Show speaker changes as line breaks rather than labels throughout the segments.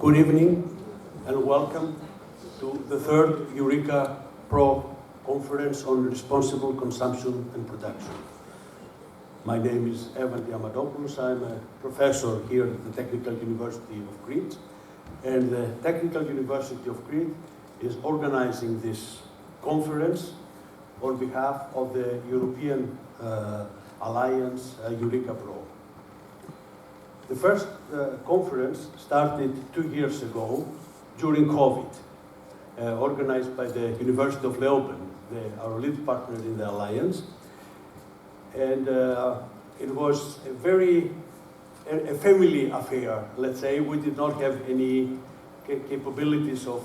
Good evening and welcome to the third EURECA-PRO conference on responsible consumption and production. My name is Diamadopoulos. I'm a professor here at the Technical University of Crete, and the Technical University of Crete is organizing this conference on behalf of the European Alliance EURECA-PRO. The first conference started 2 years ago during COVID, organized by the University of Leoben, our lead partner in the Alliance. And it was a family affair, let's say. We did not have any capabilities of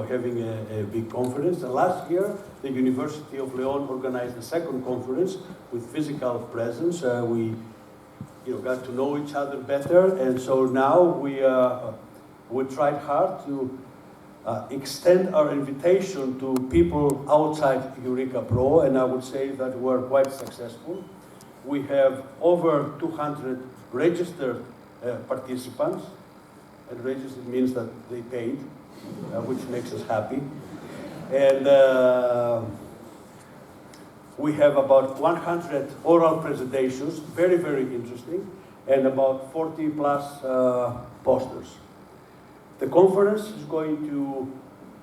having a big conference. And last year, the University of Leon organized the second conference with physical presence. We got to know each other better, and so now we tried hard to extend our invitation to people outside EURECA-PRO, and I would say that we're quite successful. We have over 200 registered participants, and registered means that they paid, which makes us happy. And we have about 100 oral presentations, very, very interesting, and about 40 plus posters. The conference is going to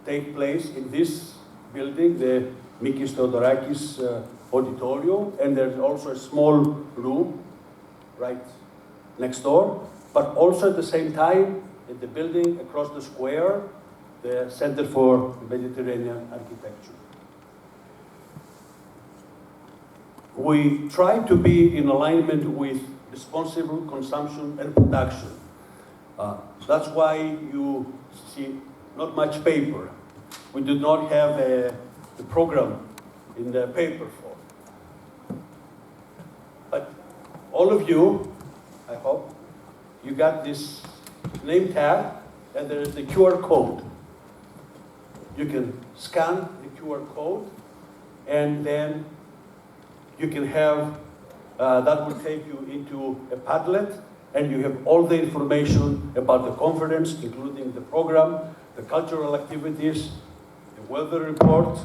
take place in this building, the Zervakis auditorium, and there's also a small room right next door, but also at the same time, in the building across the square, the Center for Mediterranean Architecture. We try to be in alignment with responsible consumption and production. That's why you see not much paper. We do not have a program in the paper form. But all of you, I hope, you got this name tag, and there is the QR code. You can scan the QR code, and then you can have, that will take you into a Padlet, and you have all the information about the conference, including the program, the cultural activities, the weather report,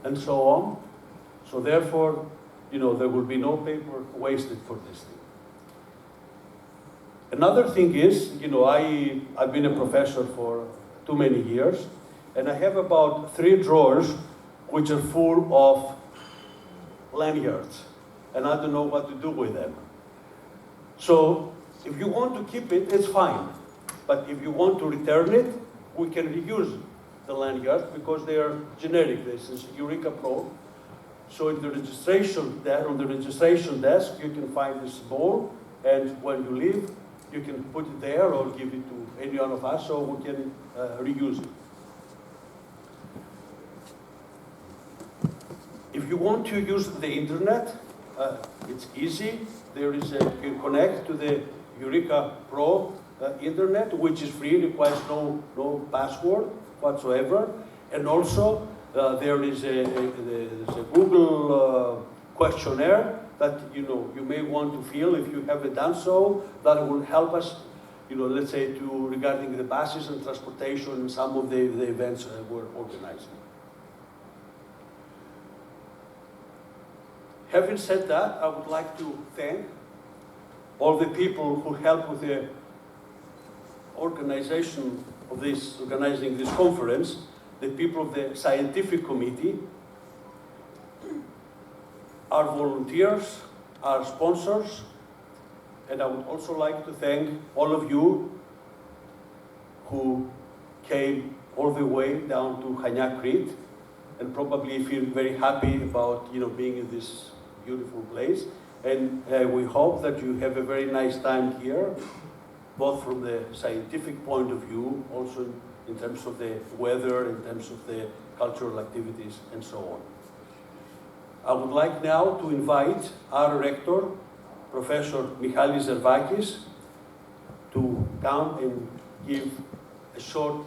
and so on. So therefore, there will be no paper wasted for this thing. Another thing is, I've been a professor for too many years, and I have about 3 drawers which are full of lanyards, and I don't know what to do with them. So if you want to keep it, it's fine. But if you want to return it, we can reuse the lanyards because they are generic. This is EURECA-PRO. So in the registration there, on the registration desk, you can find this ball, and when you leave, you can put it there or give it to any one of us so we can reuse it. If you want to use the internet, it's easy. You can connect to the EURECA-PRO internet, which is free, requires no password whatsoever. And also, there is a Google questionnaire that you may want to fill if you haven't done so. That will help us, let's say, regarding the buses and transportation and some of the events we're organizing. Having said that, I would like to thank all the people who helped with the organizing this conference, the people of the scientific committee, our volunteers, our sponsors, and I would also like to thank all of you who came all the way down to Chania, Crete, and probably feel very happy about being in this beautiful place. And we hope that you have a very nice time here, both from the scientific point of view, also in terms of the weather, in terms of the cultural activities, and so on. I would like now to invite our rector, Professor Michail Zervakis, to come and give a short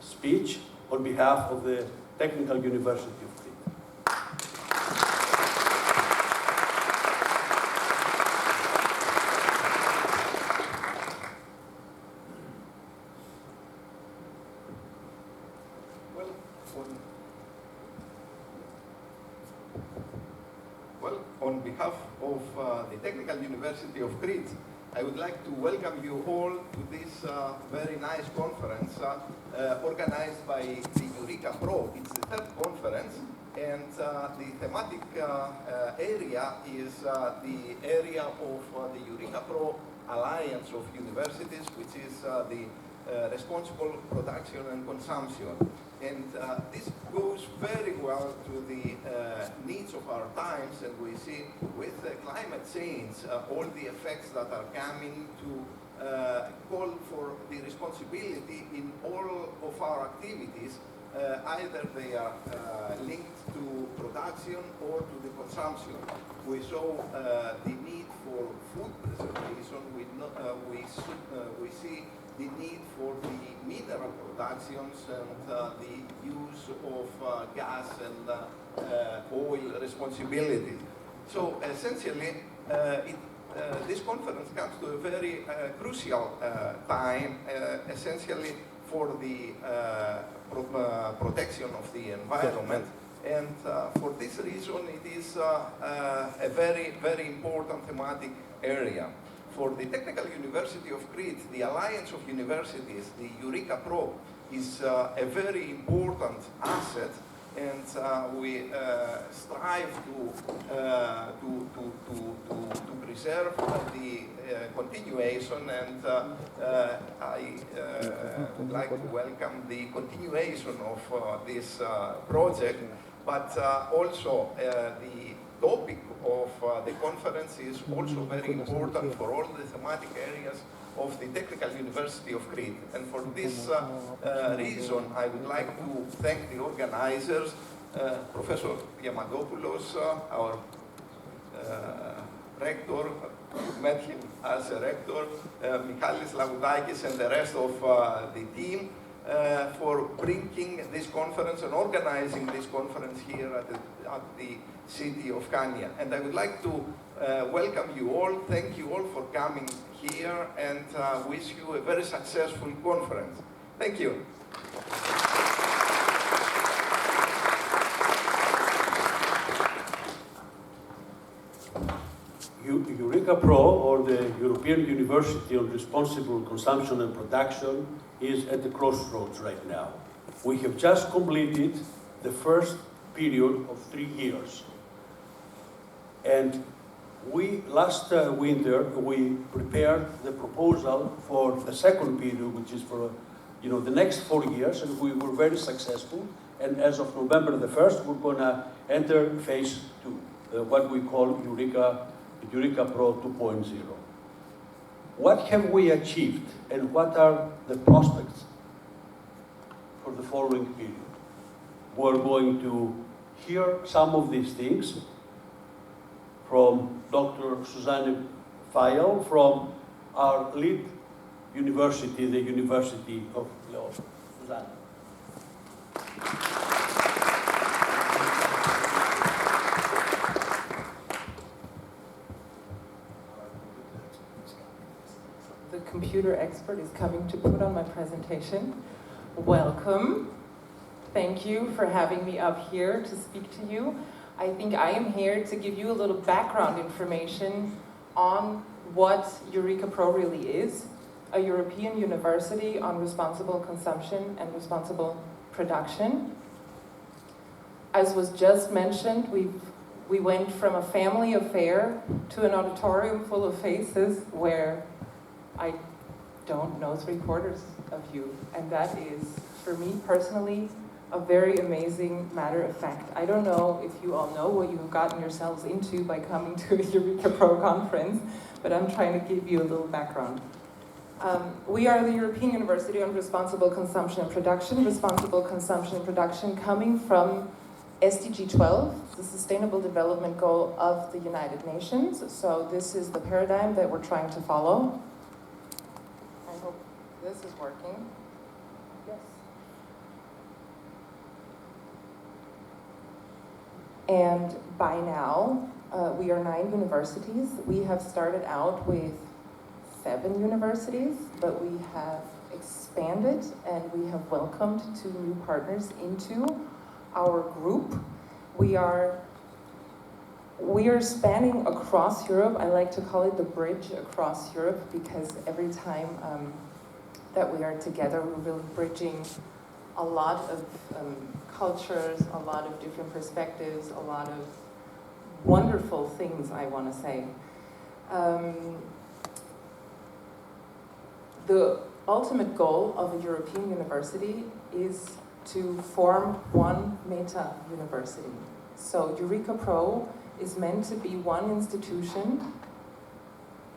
speech on behalf of the Technical University of Crete.
Well, on behalf of the Technical University of Crete, I would like to welcome you all to this very nice conference organized by the EURECA-PRO. It's the third conference, and the thematic area is the area of the EURECA-PRO Alliance of Universities, which is the responsible production and consumption. And this goes very well to the needs of our times, and we see with climate change all the effects that are coming to call for the responsibility in all of our activities. Either they are linked to production or to the consumption. We saw the need for food preservation. We see the need for the mineral productions and the use of gas and oil responsibility. So essentially, this conference comes to a very crucial time, essentially for the protection of the environment. And for this reason, it is a very, very important thematic area. For the Technical University of Crete, the Alliance of Universities, the EURECA-PRO, is a very important asset, and we strive to preserve the continuation, and I would like to welcome the continuation of this project, but also the topic of the conference is also very important for all the thematic areas of the Technical University of Crete. And for this reason, I would like to thank the organizers, Professor Diamadopoulos, our Rector, met him as a Rector, Michail and the rest of the team, for bringing this conference and organizing this conference here at the city of Chania. And I would like to welcome you all, thank you all for coming here, and wish you a very successful conference. Thank you.
EURECA-PRO, or the European University on Responsible Consumption and Production, is at the crossroads right now. We have just completed the first period of 3 years. And last winter, we prepared the proposal for the second period, which is for the next 4 years, and we were very successful. And as of November the 1st, we're going to enter phase 2, what we call EURECA-PRO 2.0. What have we achieved, and what are the prospects for the following period? We're going to hear some of these things from Dr. Susanne Feiel from our lead university, the University of Leoben. Susanne.
The computer expert is coming to put on my presentation. Welcome. Thank you for having me up here to speak to you. I think I am here to give you a little background information on what EURECA-PRO really is, a European university on responsible consumption and responsible production. As was just mentioned, we went from a family affair to an auditorium full of faces where I don't know 3/4 of you, and that is, for me personally, a very amazing matter of fact. I don't know if you all know what you've gotten yourselves into by coming to a EURECA-PRO conference, but I'm trying to give you a little background. We are the European University on Responsible Consumption and Production. Responsible consumption and production coming from SDG 12, the Sustainable Development Goal of the United Nations. So this is the paradigm that we're trying to follow. I hope this is working. Yes. And by now, we are 9 universities. We have started out with 7 universities, but we have expanded and we have welcomed 2 new partners into our group. We are spanning across Europe. I like to call it the bridge across Europe because every time that we are together, we're really bridging a lot of cultures, a lot of different perspectives, a lot of wonderful things, I want to say. The ultimate goal of a European university is to form one meta-university. So EURECA-PRO is meant to be one institution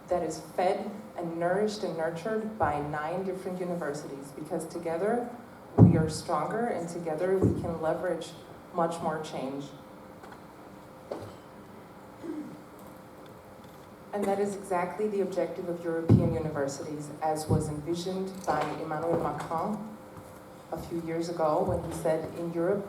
that is fed and nourished and nurtured by 9 different universities, because together we are stronger and together we can leverage much more change. And that is exactly the objective of European universities, as was envisioned by Emmanuel Macron a few years ago when he said, in Europe,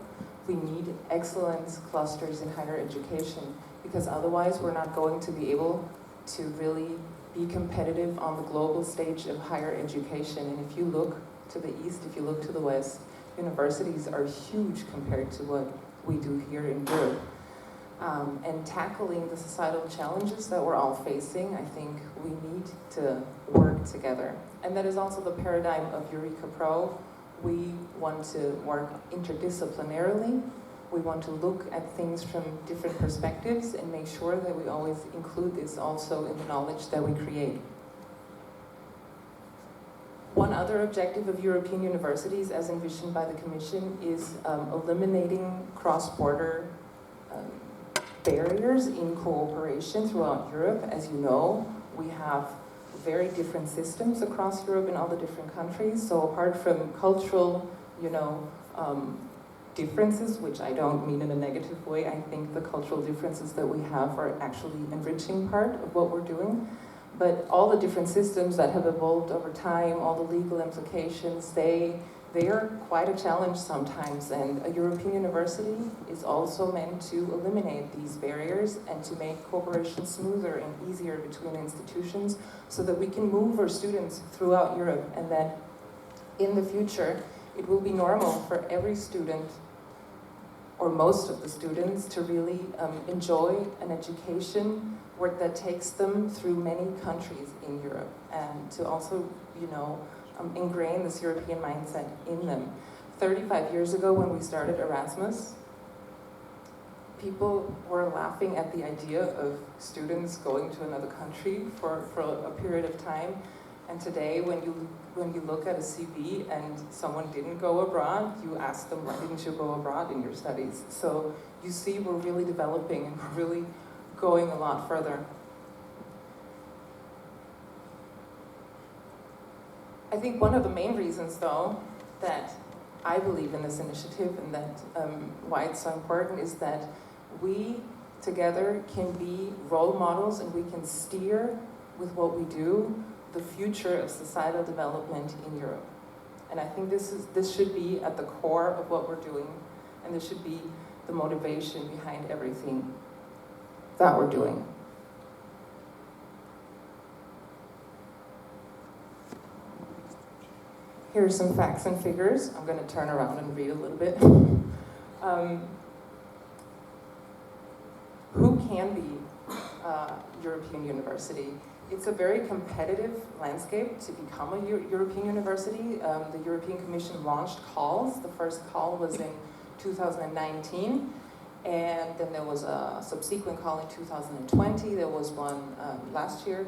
we need excellence clusters in higher education, because otherwise we're not going to be able to really be competitive on the global stage of higher education. And if you look to the east, if you look to the west, universities are huge compared to what we do here in Europe. And tackling the societal challenges that we're all facing, I think we need to work together. And that is also the paradigm of EURECA-PRO. We want to work interdisciplinarily. We want to look at things from different perspectives and make sure that we always include this also in the knowledge that we create. One other objective of European universities, as envisioned by the Commission, is eliminating cross-border barriers in cooperation throughout Europe. As you know, we have very different systems across Europe in all the different countries. So apart from cultural, differences, which I don't mean in a negative way, I think the cultural differences that we have are actually enriching part of what we're doing. But all the different systems that have evolved over time, all the legal implications, they are quite a challenge sometimes, and a European university is also meant to eliminate these barriers and to make cooperation smoother and easier between institutions so that we can move our students throughout Europe, and that in the future it will be normal for every student, or most of the students, to really enjoy an education that takes them through many countries in Europe, and to also, ingrain this European mindset in them. 35 years ago when we started Erasmus, people were laughing at the idea of students going to another country for a period of time. And today, when you look at a CV and someone didn't go abroad, you ask them, why didn't you go abroad in your studies? So you see we're really developing and we're really going a lot further. I think one of the main reasons, though, that I believe in this initiative and that why it's so important is that we together can be role models and we can steer with what we do the future of societal development in Europe. And I think this should be at the core of what we're doing, and this should be the motivation behind everything that we're doing. Here are some facts and figures. I'm going to turn around and read a little bit. Who can be European university? It's a very competitive landscape to become a European university. The European Commission launched calls. The first call was in 2019, and then there was a subsequent call in 2020. There was one last year,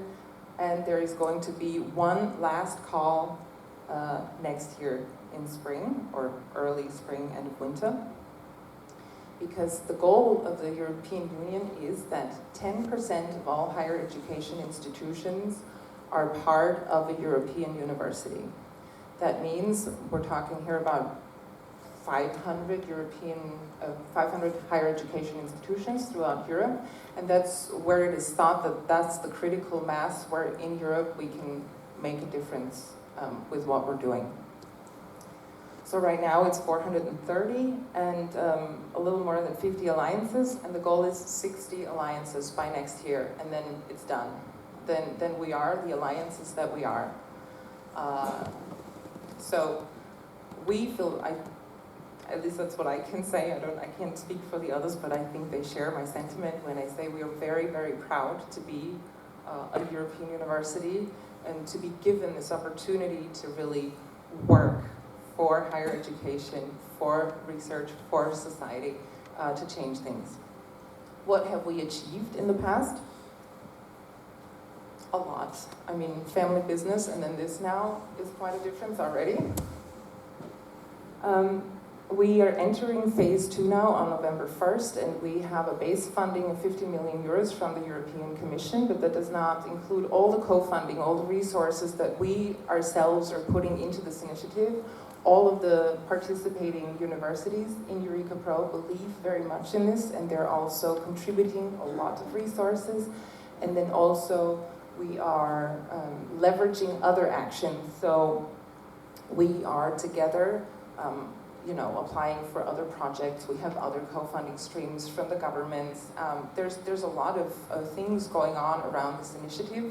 and there is going to be one last call next year in spring, or early spring, end of winter. Because the goal of the European Union is that 10% of all higher education institutions are part of a European university. That means we're talking here about 500 higher education institutions throughout Europe, and that's where it is thought that that's the critical mass where in Europe we can make a difference with what we're doing. So right now it's 430 and a little more than 50 alliances, and the goal is 60 alliances by next year, and then it's done. Then we are the alliances that we are. So we feel, at least that's what I can say. I can't speak for the others, but I think they share my sentiment when I say we are very, very proud to be a European university and to be given this opportunity to really work for higher education, for research, for society, to change things. What have we achieved in the past? A lot. I mean, family business and then this now is quite a difference already. We are entering phase 2 now on November 1st, and we have a base funding of 50 million euros from the European Commission, but that does not include all the co-funding, all the resources that we ourselves are putting into this initiative. All of the participating universities in EURECA-PRO believe very much in this, and they're also contributing a lot of resources. And then also we are leveraging other actions. So we are together applying for other projects. We have other co-funding streams from the governments. There's a lot of things going on around this initiative.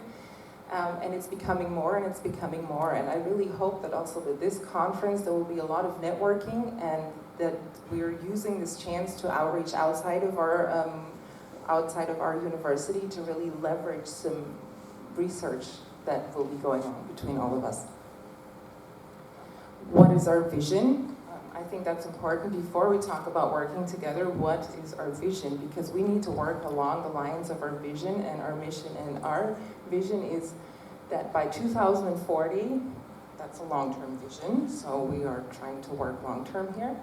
And it's becoming more and it's becoming more. And I really hope that also with this conference there will be a lot of networking and that we are using this chance to outreach outside of our university to really leverage some research that will be going on between all of us. What is our vision? I think that's important. Before we talk about working together, what is our vision? Because we need to work along the lines of our vision and our mission. And our vision is that by 2040, that's a long-term vision, so we are trying to work long-term here.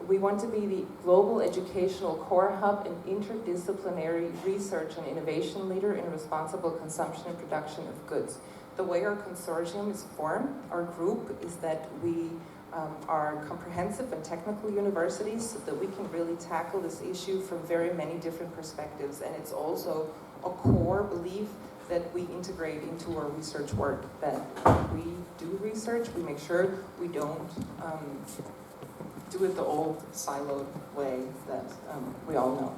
We want to be the global educational core hub and interdisciplinary research and innovation leader in responsible consumption and production of goods. The way our consortium is formed, our group, is that we are comprehensive and technical universities so that we can really tackle this issue from very many different perspectives. And it's also a core belief that we integrate into our research work, that when we do research, we make sure we don't do it the old siloed way that we all know.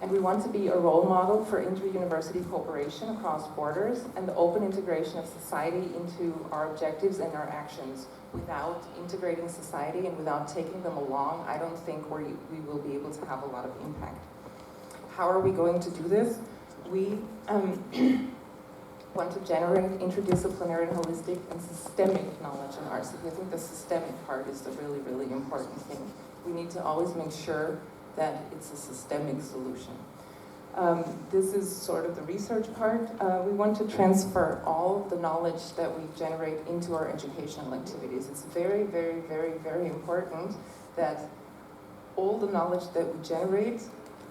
And we want to be a role model for inter-university cooperation across borders and the open integration of society into our objectives and our actions. Without integrating society and without taking them along, I don't think we will be able to have a lot of impact. How are we going to do this? We want to generate interdisciplinary and holistic and systemic knowledge in RCP. I think the systemic part is the really, really important thing. We need to always make sure that it's a systemic solution. This is sort of the research part. We want to transfer all the knowledge that we generate into our educational activities. It's very, very, very, very important that all the knowledge that we generate,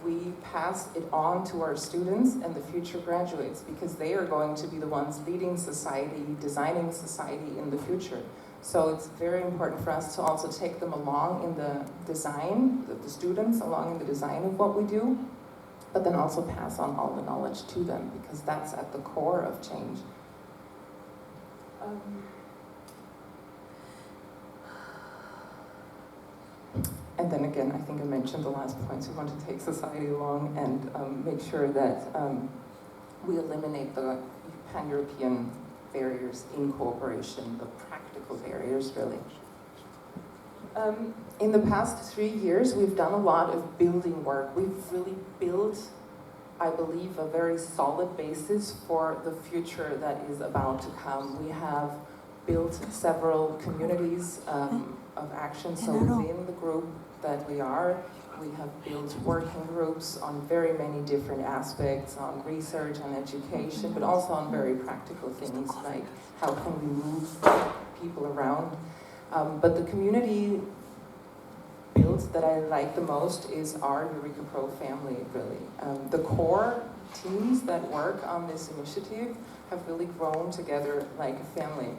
we pass it on to our students and the future graduates, because they are going to be the ones leading society, designing society in the future. So it's very important for us to also take them along in the design, the students along in the design of what we do, but then also pass on all the knowledge to them, because that's at the core of change. And then again, I think I mentioned the last points. We want to take society along and make sure that we eliminate the pan-European barriers in cooperation, the practical barriers, really. In the past 3 years, we've done a lot of building work. We've really built, I believe, a very solid basis for the future that is about to come. We have built several communities of action, so within the group that we are, we have built working groups on very many different aspects, on research, on education, but also on very practical things like how can we move people around. But the community build that I like the most is our EURECA-PRO family, really. The core teams that work on this initiative have really grown together like a family.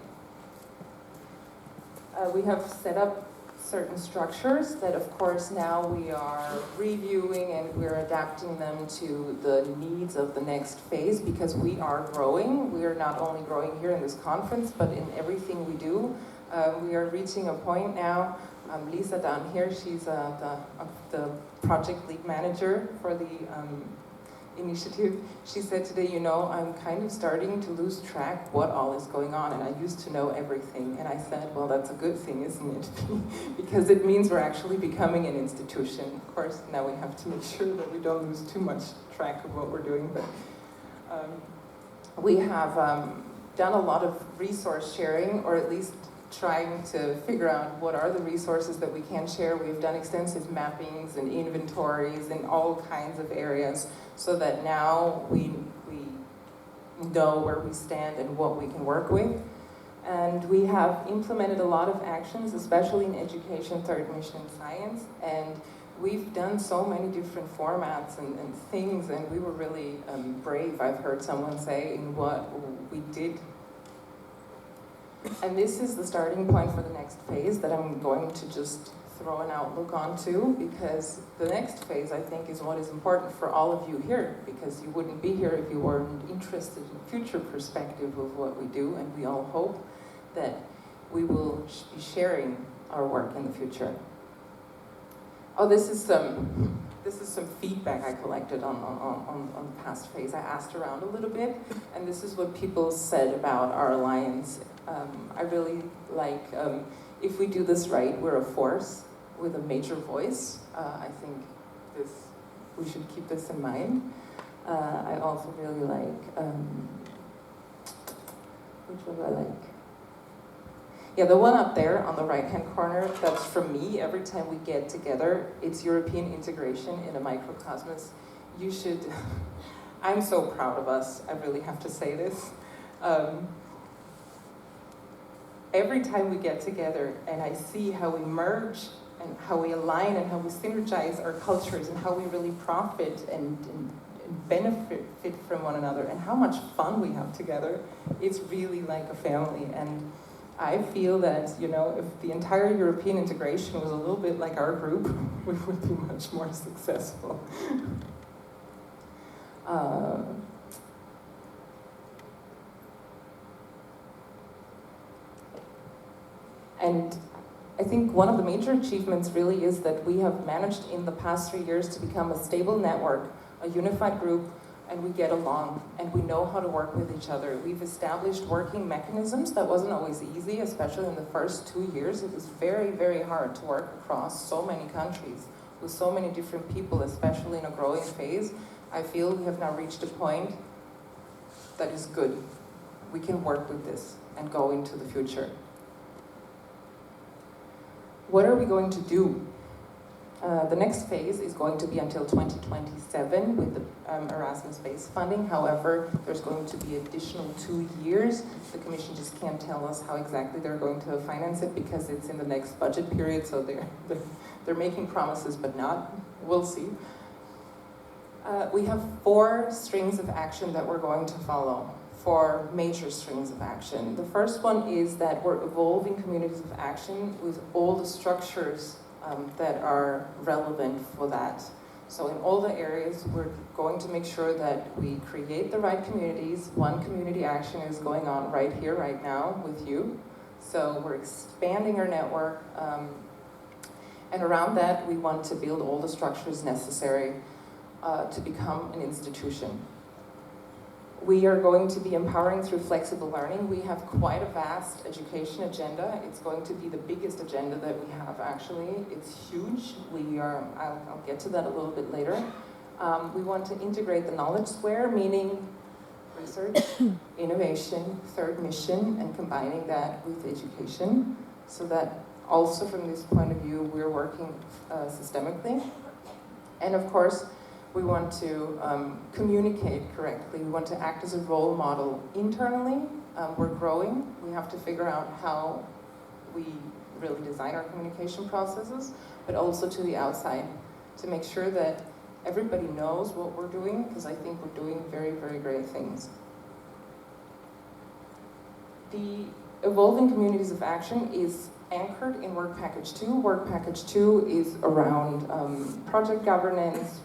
We have set up certain structures that, of course, now we are reviewing and we're adapting them to the needs of the next phase, because we are growing. We are not only growing here in this conference, but in everything we do. We are reaching a point now. Lisa down here, she's the project lead manager for the initiative. She said today, you know, I'm kind of starting to lose track what all is going on, and I used to know everything. And I said, well, that's a good thing, isn't it? Because it means we're actually becoming an institution. Of course, now we have to make sure that we don't lose too much track of what we're doing. But we have done a lot of resource sharing, or at least trying to figure out what are the resources that we can share. We've done extensive mappings and inventories in all kinds of areas, so that now we know where we stand and what we can work with. And we have implemented a lot of actions, especially in education, third mission, science, and we've done so many different formats and things, and we were really brave, I've heard someone say, in what we did. And this is the starting point for the next phase that I'm going to just throw an outlook onto, because the next phase, I think, is what is important for all of you here, because you wouldn't be here if you weren't interested in future perspective of what we do, and we all hope that we will be sharing our work in the future. Oh, this is some feedback I collected on the past phase. I asked around a little bit, and this is what people said about our alliance. I really like, if we do this right, we're a force with a major voice. I think we should keep this in mind. I also really like, which one do I like? Yeah, the one up there on the right-hand corner, that's from me. Every time we get together, it's European integration in a microcosmos. You should, I'm so proud of us, I really have to say this. Every time we get together and I see how we merge and how we align and how we synergize our cultures and how we really profit and benefit from one another and how much fun we have together, it's really like a family. And I feel that, you know, if the entire European integration was a little bit like our group, we would be much more successful. And I think one of the major achievements really is that we have managed in the past 3 years to become a stable network, a unified group, and we get along, and we know how to work with each other. We've established working mechanisms. That wasn't always easy, especially in the first 2 years. It was very, very hard to work across so many countries with so many different people, especially in a growing phase. I feel we have now reached a point that is good. We can work with this and go into the future. What are we going to do? The next phase is going to be until 2027 with the Erasmus base funding. However, there's going to be additional 2 years. The Commission just can't tell us how exactly they're going to finance it because it's in the next budget period, so they're making promises but not. We'll see. We have 4 strings of action that we're going to follow. 4 major strings of action. The first one is that we're evolving communities of action with all the structures that are relevant for that. So in all the areas, we're going to make sure that we create the right communities. One community action is going on right here, right now with you. So we're expanding our network. And around that, we want to build all the structures necessary to become an institution. We are going to be empowering through flexible learning. We have quite a vast education agenda. It's going to be the biggest agenda that we have, actually. It's huge. I'll get to that a little bit later. We want to integrate the knowledge square, meaning research, innovation, third mission, and combining that with education, so that also from this point of view, we're working systemically. And of course, we want to communicate correctly. We want to act as a role model internally. We're growing. We have to figure out how we really design our communication processes, but also to the outside to make sure that everybody knows what we're doing, because I think we're doing very, very great things. The evolving communities of action is anchored in Work Package 2. Work Package 2 is around project governance,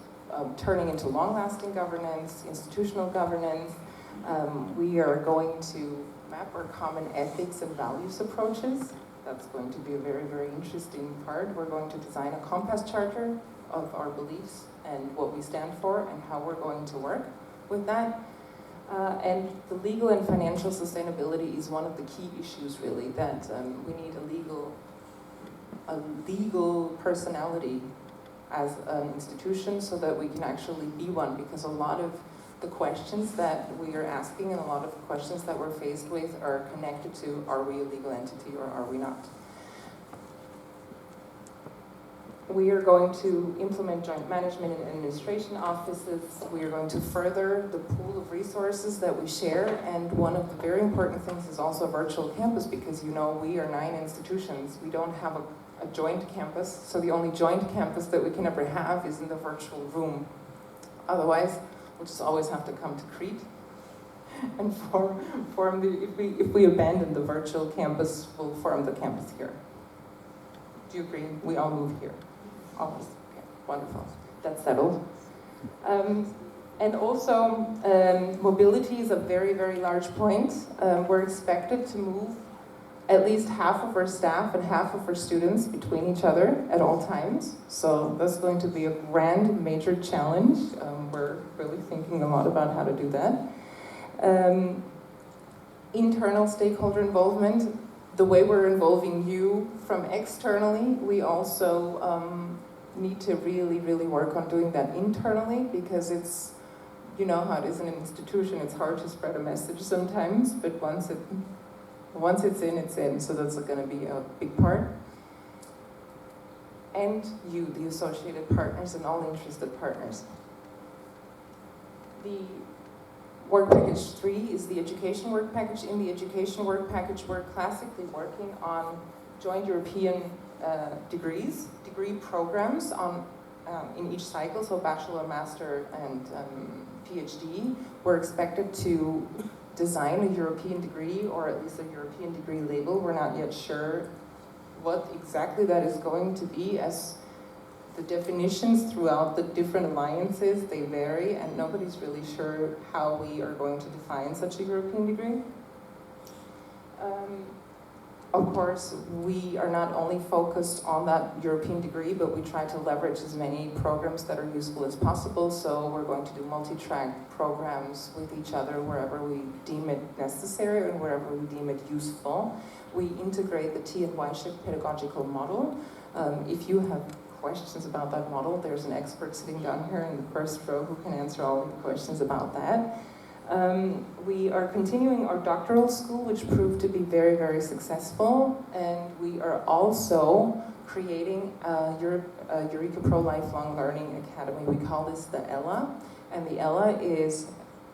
turning into long-lasting governance, institutional governance. We are going to map our common ethics and values approaches. That's going to be a very, very interesting part. We're going to design a compass charter of our beliefs and what we stand for and how we're going to work with that. And the legal and financial sustainability is one of the key issues, really, that we need a legal personality as an institution so that we can actually be one, because a lot of the questions that we are asking and a lot of the questions that we're faced with are connected to, are we a legal entity or are we not? We are going to implement joint management and administration offices. We are going to further the pool of resources that we share. And one of the very important things is also a virtual campus, because you know we are 9 institutions. We don't have a joint campus. So the only joint campus that we can ever have is in the virtual room. Otherwise, we'll just always have to come to Crete and form the, if we abandon the virtual campus, we'll form the campus here. Do you agree? We all move here. Always. Okay, wonderful. That's settled. And also, mobility is a very, very large point. We're expected to move at least half of our staff and half of our students between each other at all times. So that's going to be a grand, major challenge. We're really thinking a lot about how to do that. Internal stakeholder involvement. The way we're involving you from externally, we also need to really, really work on doing that internally, because it's, you know how it is in an institution, it's hard to spread a message sometimes, but once it's in, it's in, so that's going to be a big part. And you, the associated partners and all interested partners. The work package 3 is the education work package. In the education work package, we're classically working on joint European degree programs on in each cycle, so bachelor, master, and PhD. We're expected to design a European degree, or at least a European degree label. We're not yet sure what exactly that is going to be, as the definitions throughout the different alliances, they vary, and nobody's really sure how we are going to define such a European degree. Of course, we are not only focused on that European degree, but we try to leverage as many programs that are useful as possible. So we're going to do multi-track programs with each other wherever we deem it necessary and wherever we deem it useful. We integrate the T and Y shift pedagogical model. If you have questions about that model, there's an expert sitting down here in the first row who can answer all the questions about that. We are continuing our doctoral school, which proved to be very, very successful, and we are also creating a EURECA-PRO Lifelong Learning Academy. We call this the ELA, and the ELA is,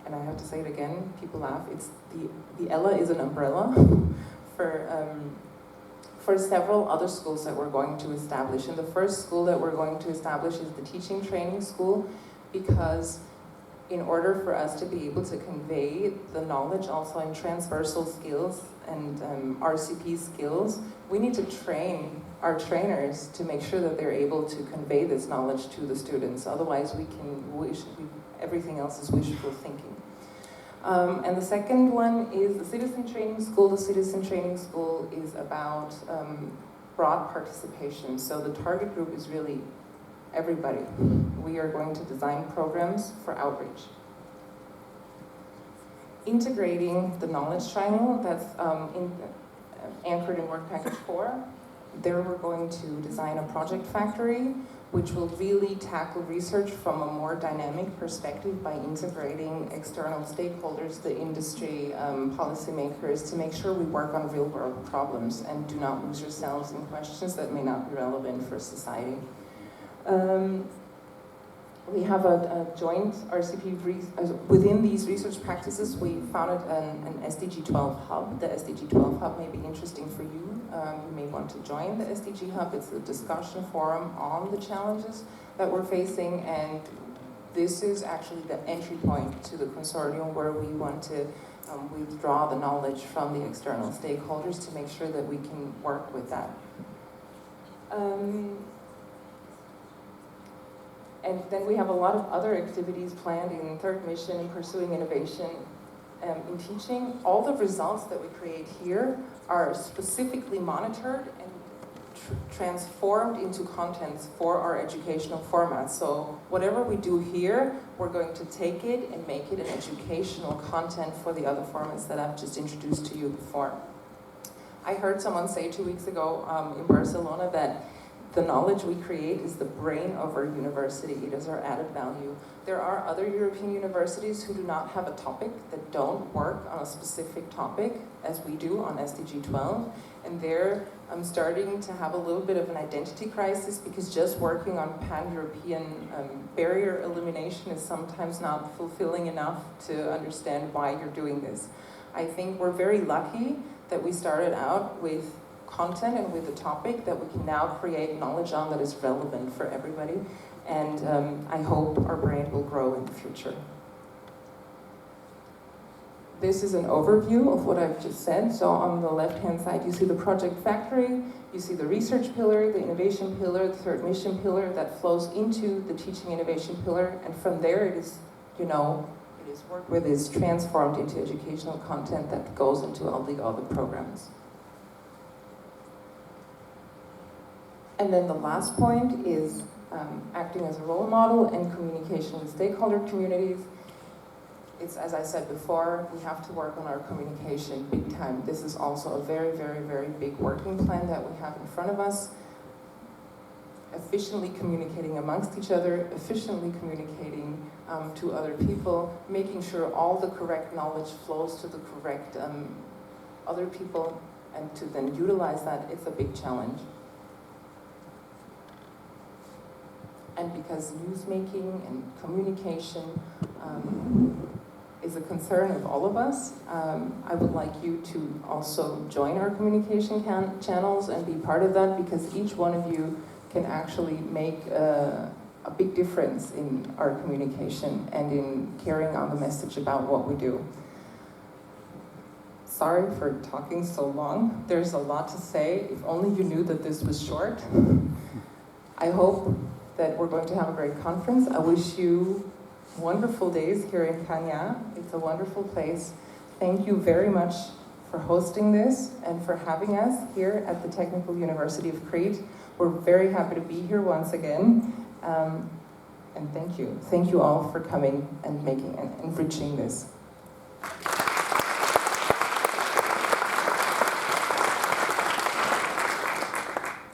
and I have to say it again, people laugh, it's the ELA is an umbrella for several other schools that we're going to establish. And the first school that we're going to establish is the teaching training school, because in order for us to be able to convey the knowledge also in transversal skills and RCP skills, we need to train our trainers to make sure that they're able to convey this knowledge to the students. Otherwise, everything else is wishful thinking. And the second one is the citizen training school. The citizen training school is about broad participation. So the target group is really everybody. We are going to design programs for outreach. Integrating the knowledge triangle, that's anchored in Work Package 4. There we're going to design a project factory, which will really tackle research from a more dynamic perspective by integrating external stakeholders, the industry, policymakers, to make sure we work on real-world problems and do not lose ourselves in questions that may not be relevant for society. We have a joint RCP, within these research practices, we founded an SDG 12 hub. The SDG 12 hub may be interesting for you. You may want to join the SDG hub. It's a discussion forum on the challenges that we're facing, and this is actually the entry point to the consortium, where we want to withdraw the knowledge from the external stakeholders to make sure that we can work with that. And then we have a lot of other activities planned in third mission, in pursuing innovation in teaching. All the results that we create here are specifically monitored and transformed into contents for our educational formats. So whatever we do here, we're going to take it and make it an educational content for the other formats that I've just introduced to you before. I heard someone say 2 weeks ago in Barcelona that the knowledge we create is the brain of our university. It is our added value. There are other European universities who do not have a topic, that don't work on a specific topic, as we do on SDG 12. And there, I'm starting to have a little bit of an identity crisis, because just working on pan-European barrier elimination is sometimes not fulfilling enough to understand why you're doing this. I think we're very lucky that we started out with content and with a topic that we can now create knowledge on that is relevant for everybody. And I hope our brain will grow in the future. This is an overview of what I've just said. So on the left-hand side, you see the project factory, you see the research pillar, the innovation pillar, the third mission pillar that flows into the teaching innovation pillar. And from there, it is, it is worked with, is transformed into educational content that goes into all the other programs. And then the last point is acting as a role model and communication with stakeholder communities. It's, as I said before, we have to work on our communication big time. This is also a very, very, very big working plan that we have in front of us. Efficiently communicating amongst each other, efficiently communicating to other people, making sure all the correct knowledge flows to the correct other people, and to then utilize that, it's a big challenge. And because newsmaking and communication is a concern of all of us, I would like you to also join our communication channels and be part of that, because each one of you can actually make a big difference in our communication and in carrying on the message about what we do. Sorry for talking so long. There's a lot to say. If only you knew that this was short. I hope that we're going to have a great conference. I wish you wonderful days here in Chania. It's a wonderful place. Thank you very much for hosting this and for having us here at the Technical University of Crete. We're very happy to be here once again. And thank you. Thank you all for coming and making and enriching this.